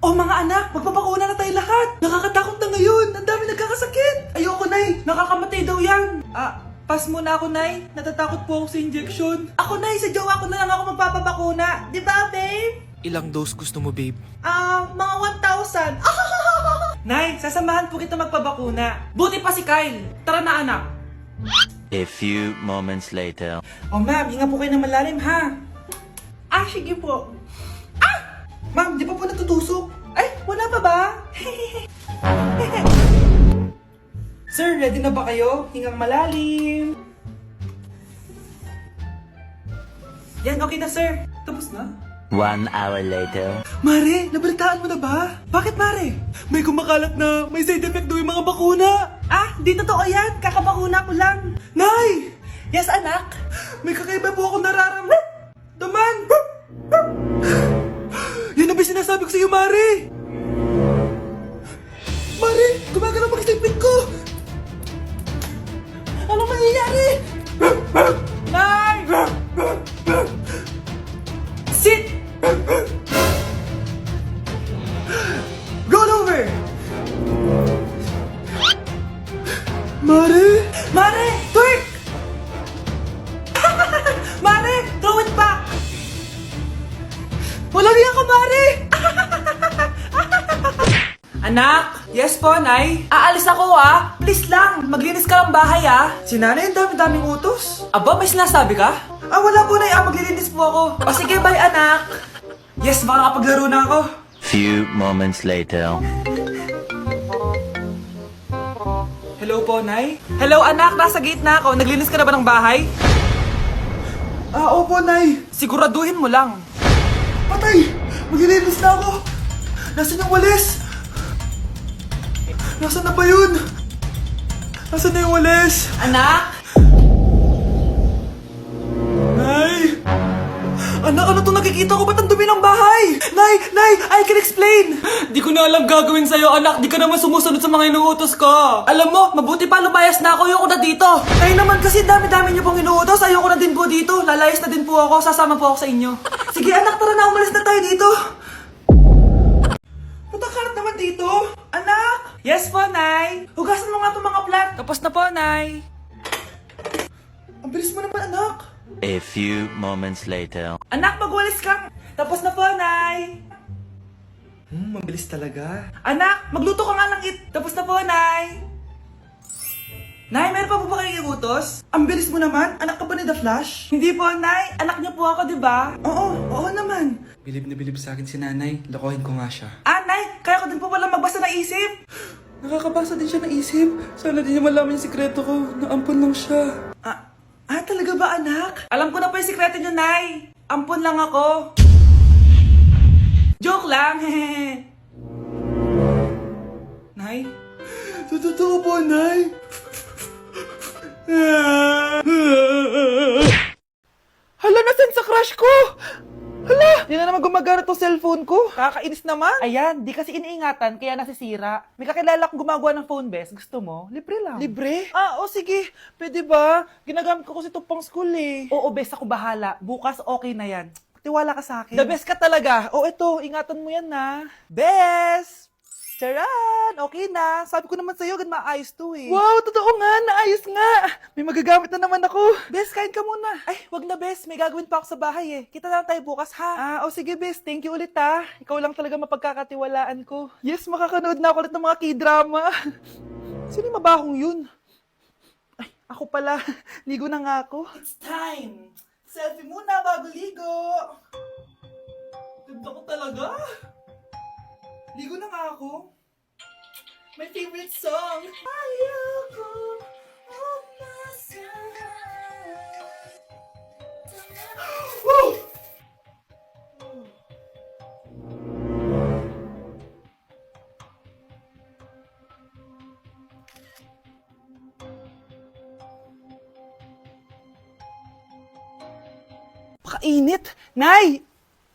Oh mga anak, magpapakuna na tayo lahat. Nakakatakot na ngayon. Ang dami nagkakasakit. Ayoko, Nay. Nakakamatay daw yan. Pass muna ako, Nay. Natatakot po ako sa injection. Ako, Nay. Sa jowa ko na lang ako magpapabakuna. Di ba, babe? Ilang dose gusto mo, babe? Mga 1,000. Nay, sasamahan po kita magpabakuna. Buti pa si Kyle. Tara na, anak. A few moments later. Oh, ma'am, hinga po kayo ng malalim, ha? Sige po. Ma'am, di pa po natutusok? Ay, wala pa ba? Sir, ready na ba kayo? Hingang malalim. Yan, okay na, sir. Tapos na? 1 hour later. Mare, nabalitaan mo na ba? Bakit, Mare? May kumakalat na may side effect daw yung mga bakuna. Di totoo yan. Kakabakuna ko lang. Nay! Yes, anak? May kakaiba po ako nararamdaman. Yan ang ba sinasabi ko sa iyo, Mare? Mare, gumagalaw mag-stipid ko. Ano mangyayari? Nay! Sit! Roll over! Mare! Mare! Twerk! Mare! Throw it back! Walang yan ka, Mare! Anak! Yes po, Nay? Aalis ako, Please lang, maglinis ka ng bahay, Si Nanay, ang dami-daming utos. Aba, may sinasabi ka? Wala po, Nay. Maglilinis po ako. O sige, bye, anak. Yes, makakapaglaro na ako. Few moments later. Hello po, Nay? Hello, anak. Nasa gate na ako. Naglinis ka na ba ng bahay? Opo, Nay. Siguraduhin mo lang. Patay! Maglilinis na ako. Nasaan yung walis? Nasaan na ba yun? Nasaan na yung walis? Anak? Nay! Anak, ano itong nakikita ko? Ba't ang dumi ng bahay? Nay! I can explain! Di ko na alam gagawin sa'yo, anak. Di ka naman sumusunod sa mga inuutos ko. Alam mo, mabuti pa lumayas na ako. Ayoko na dito. Ay naman kasi dami-dami niyo pong inuutos. Ayoko na din po dito. Lalayas na din po ako. Sasama po ako sa inyo. Sige, anak, tara na. Umalis na tayo dito. Patakarat naman dito. Anak! Yes po, Nay. Hugasan mo nga itong mga plat. Tapos na po, Nay. Ang bilis mo naman, anak. A few moments later. Anak, magwalis kang. Tapos na po, Nay. Mabilis talaga. Anak, magluto ka nga ng Tapos na po, Nay. Nay, meron pa po ba kayong iutos? Ang bilis mo naman. Anak ka ba ni The Flash? Hindi po, Nay. Anak niyo po ako, di ba? Oo naman. Bilib na bilib sa akin si nanay. Lokohin ko nga siya. Nay, kaya ko din po pala magbasa ng isip. Nakakabasa din siya ng isip. Sana din niya malaman yung sikreto ko. Naampon lang siya. Talaga ba, anak? Alam ko na po yung sikreto niyo, Nay. Ampun lang ako. Joke lang, Nay? Totoo po, Nay. Hala, nasan sa crush ko? Hala, di na naman gumagana tong cellphone ko. Kakainis naman. Ayan, di kasi iniingatan, kaya nasisira. May kakilala akong gumagawa ng phone best. Gusto mo? Libre lang. Libre? Sige. Pwede ba? Ginagamit ko kasi ito pang school Oo, best, ako bahala. Bukas okay na yan. Tiwala ka sa akin. The best ka talaga. Ito, ingatan mo yan na. Best! Charan! Okay na. Sabi ko naman sa'yo, gan maayos to Wow, totoo nga. Naayos nga. May magagamit na naman ako. Bes, kain ka muna. Ay, wag na, Bes. May gagawin pa ako sa bahay Kita na lang tayo bukas, ha? Sige, Bes. Thank you ulit, ha? Ikaw lang talaga mapagkakatiwalaan ko. Yes, makakanood na ako ulit ng mga K-drama. Sino yung mabahong yun? Ay, ako pala. Ligo na nga ako. It's time. Selfie muna bago ligo. Ganda ko talaga. Ligo na nga ako. My favorite song. Ayoko Woo! Pakainit. Nay!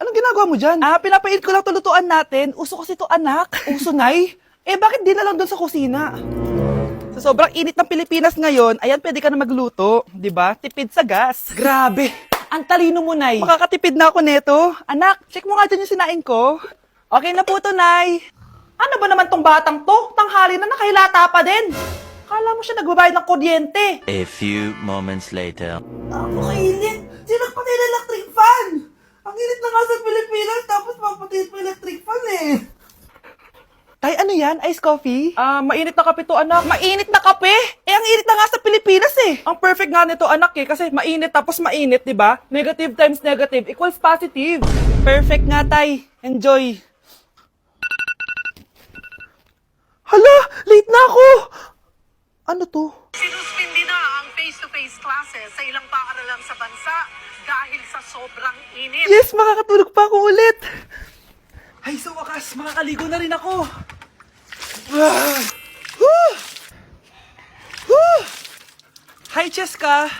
Anong ginagawa mo dyan? Pinapainit ko lang tulutuan natin. Uso kasi to, anak. Uso, Nay? Bakit di na lang doon sa kusina? Sa sobrang init ng Pilipinas ngayon, ayan, pwede ka na magluto. Diba? Tipid sa gas. Grabe! Ang talino mo, Nay. Makakatipid na ako neto. Anak, check mo nga dyan yung sinain ko. Okay na po to, Nay. Ano ba naman tong batang to? Tanghali na nakahilata pa din. Kala mo siya nagbabayad ng kuryente. A few moments later. Napakainit. Sinakpatay na electric fan. Ang init na nga sa Pilipinas, tapos mapatay pa electric fan eh. Tay, ano yan? Ice coffee? Mainit na kape to, anak. Mainit na kape? Eh, ang init na nga sa Pilipinas eh. Ang perfect nga nito, anak eh, kasi mainit tapos mainit, di ba? Negative times negative equals positive. Perfect nga, Tay. Enjoy. Hala, late na ako. Ano to? Sinuspindi na ang face-to-face classes sa ilang paaralan sa bansa dahil sa sobrang init. Yes, makakatulog pa ako ulit. Ay, sa wakas, makakaligo na rin ako. Ah! Woo! Woo! Hi, Cheska.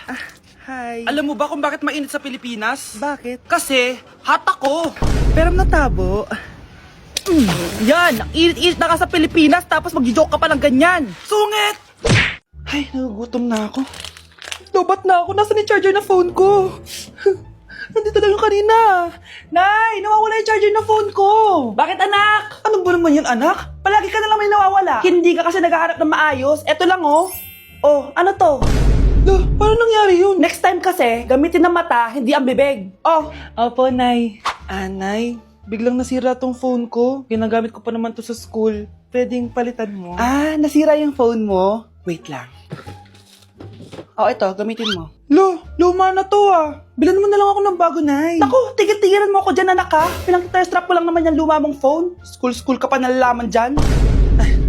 Hi. Alam mo ba kung bakit mainit sa Pilipinas? Bakit? Kasi, hot ako. Pero natabo. Yan, ang init-init na ka sa Pilipinas tapos mag-joke ka pa ng ganyan. Sungit! Ay, nagugutom na ako. Lobat na ako. Nasaan yung charger na phone ko? Nandito lang yung kanina. Nay, nawawala yung charger na phone ko. Bakit, anak? Ano ba naman yan, anak? Palagi ka na lang may nawawala. Hindi ka kasi naghahanap ng maayos. Eto lang, oh. Oh, ano to? Paano nangyari yun? Next time kasi, gamitin ng mata, hindi ang bibig. Oh. Opo, Nay. Nay, biglang nasira tong phone ko. Ginagamit ko pa naman to sa school. Pwedeng palitan mo. Nasira yung phone mo? Wait lang. Oh, ito, gamitin mo. Luma na to Bilan mo na lang ako ng bago, Nay. Naku, tigil-tigilan mo ako dyan, anak ha. Pinang-test-trap ko lang naman yung luma mong phone. School ka pa nalalaman dyan.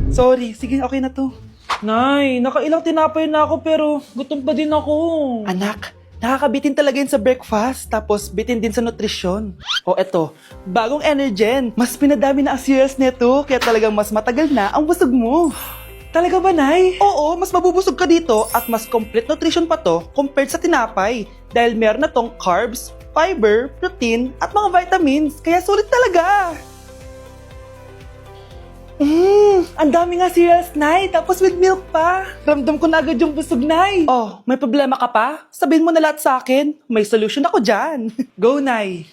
Sorry, sige, okay na to. Nay, nakailang tinapay na ako pero gutom pa din ako. Anak, nakakabitin talaga yun sa breakfast, tapos bitin din sa nutrisyon. O eto, bagong Energen. Mas pinadami na ang cereals neto, kaya talagang mas matagal na ang busog mo. Talaga ba, Nay? Oo, mas mabubusog ka dito at mas complete nutrition pa to compared sa tinapay. Dahil meron na tong carbs, fiber, protein, at mga vitamins. Kaya sulit talaga. Ang dami nga cereals, Nay. Tapos with milk pa. Ramdam ko na agad yung busog, Nay. Oh, may problema ka pa? Sabihin mo na lahat sa akin. May solution ako dyan. Go, Nay.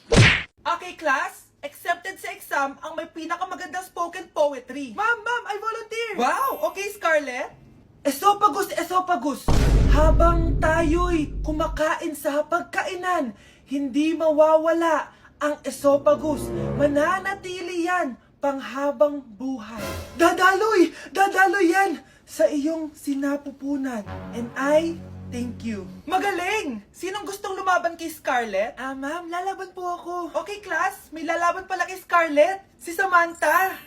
Okay, class. Accepted sa exam ang may pinakamagandang spoken poetry. Ma'am, I volunteer. Wow, okay, Scarlett. Esophagus. Habang tayo'y kumakain sa pagkainan, hindi mawawala ang esophagus. Mananatili yan panghabang buhay. Dadaloy yan sa iyong sinapupunan. And I thank you. Magaling! Sinong gustong lumaban kay Scarlett? Ma'am, lalaban po ako. Okay, class. May lalaban pala kay Scarlett. Si Samantha.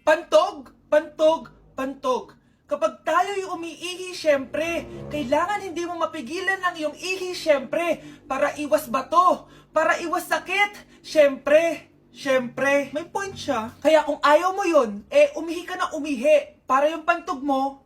Pantog. Kapag tayo'y umiihi, syempre, kailangan hindi mo mapigilan ang iyong ihi, syempre, para iwas bato, para iwas sakit, syempre, may point siya. Kaya kung ayaw mo yun, umihi ka na umihi, para yung pantog mo,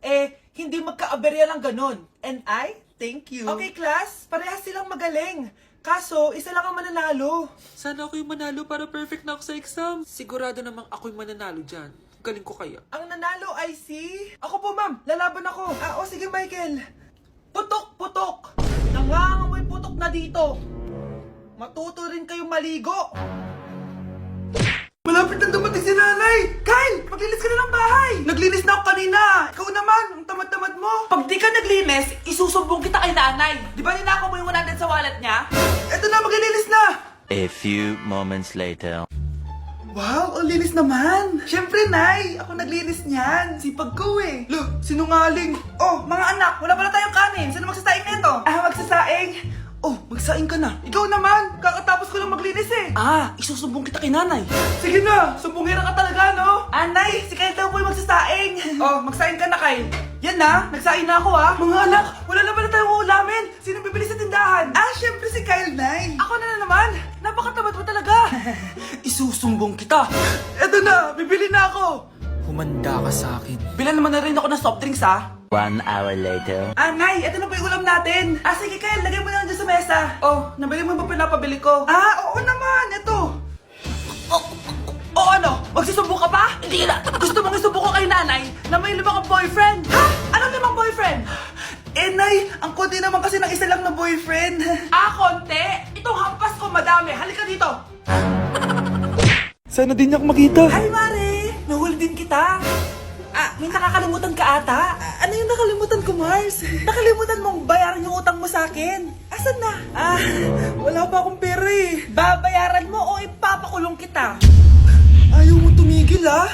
hindi magka-aberya ng ganon. And I thank you. Okay, class, parehas silang magaling. Kaso, isa lang ang mananalo. Sana ako yung manalo para perfect na ako sa exam. Sigurado namang ako yung mananalo dyan. Galing ko kaya. Ang nanalo ay si... Ako po, ma'am. Lalaban ako. Sige, Michael. Putok. Nangangamoy putok na dito. Matuto rin kayong maligo. Malapit na dumating si nanay! Kyle! Maglinis ka na ng bahay! Naglinis na ako kanina! Ikaw naman! Ang tamad-tamad mo! Pag di ka naglinis, isusumbong kita kay nanay! Di ba ninakaw mo yung 100 sa wallet niya? Eto na! Maglinis na! A few moments later. Wow! Ang linis naman! Siyempre, Nay! Ako naglinis niyan! Sipag ko eh! Sinungaling! Oh, mga anak! Wala pala tayong kanin! Sino magsasaing nito? Magsasaing? Oh, magsaing ka na! Ikaw naman! Kakatapos ko lang maglinis eh! Isusumbong kita kay nanay! Sige na! Sumbongera ka talaga, no? Nay! Si Kyle daw po yung magsasaing! Oh, magsaing ka na, Kyle! Yan na! Nagsaing na ako Mga anak! Wala na pala tayong uulamin! Sino bibili sa tindahan? Siyempre si Kyle, Nay! Ako na naman! Napakatamad mo talaga! Isusumbong kita! Eto na! Bibili na ako! Humanda ka sa akin. Bilan naman na rin ako ng soft drinks, 1 hour later. Nay! Eto na po yung ulam natin! Sige, Kyle! Lagay mo na lang dyan sa mesa! Oh, nabili mo ba pinapabili ko? Oo naman! Eto! Ano? Magsusumbong ka pa? Hindi na! Gusto mong isumbong ko kay nanay na may 5 kang boyfriend? Anong 5 boyfriend? Nay, ang konti naman kasi ng isa lang na boyfriend. Konti? Itong hampas ko madami. Halika dito. Sana din niya ako makita. Hi, Mare! Nahuli din kita. May nakakalimutan ka ata. Ano yung nakalimutan ko, Mars? Nakalimutan mong bayaran yung utang mo sa akin. Asan na? Wala pa akong pera eh. Babayaran mo o ipapakulong kita. Ayaw mo tumigil ah.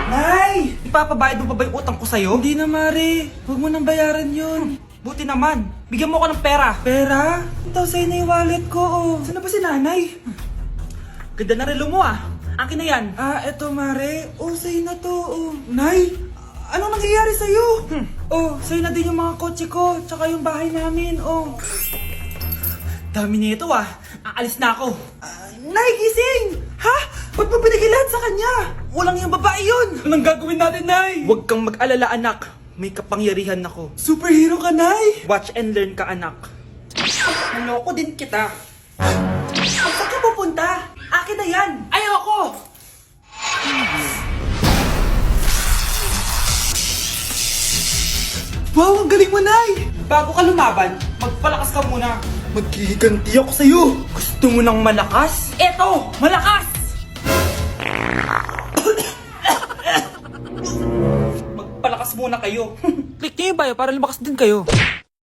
Nay! Ipapabayad mo pa ba yung utang ko sa'yo? Hindi na, Mare. Huwag mo nang bayaran yun. Buti naman. Bigyan mo ako ng pera. Pera? Ito, sa'yo na yung wallet ko. Oh. Saan na ba si nanay? Ganda na relo mo Akin na yan. Eto, Mare. Oh, sa'yo na to. Oh. Nay, anong nangyayari sa'yo? Oh, sa'yo na din yung mga kotse ko, tsaka yung bahay namin. Oh. Dami nito Aalis na ako. Nay, gising! Ha? Ba't mo binigay lahat sa kanya? Walang yung babae yun. Anong gagawin natin, Nay? Huwag kang mag-alala, anak. May kapangyarihan ako. Superhero ka, Nay! Watch and learn ka, anak. Naloko din kita. Saan ka pupunta? Akin na yan. Ayoko! Wow, ang galing mo, Nay! Bago ka lumaban, magpalakas ka muna. Maghihiganti ako sa'yo! Gusto mo ng malakas? Eto! Malakas! Magpalakas muna kayo. Click niyo yung bio para lumakas din kayo.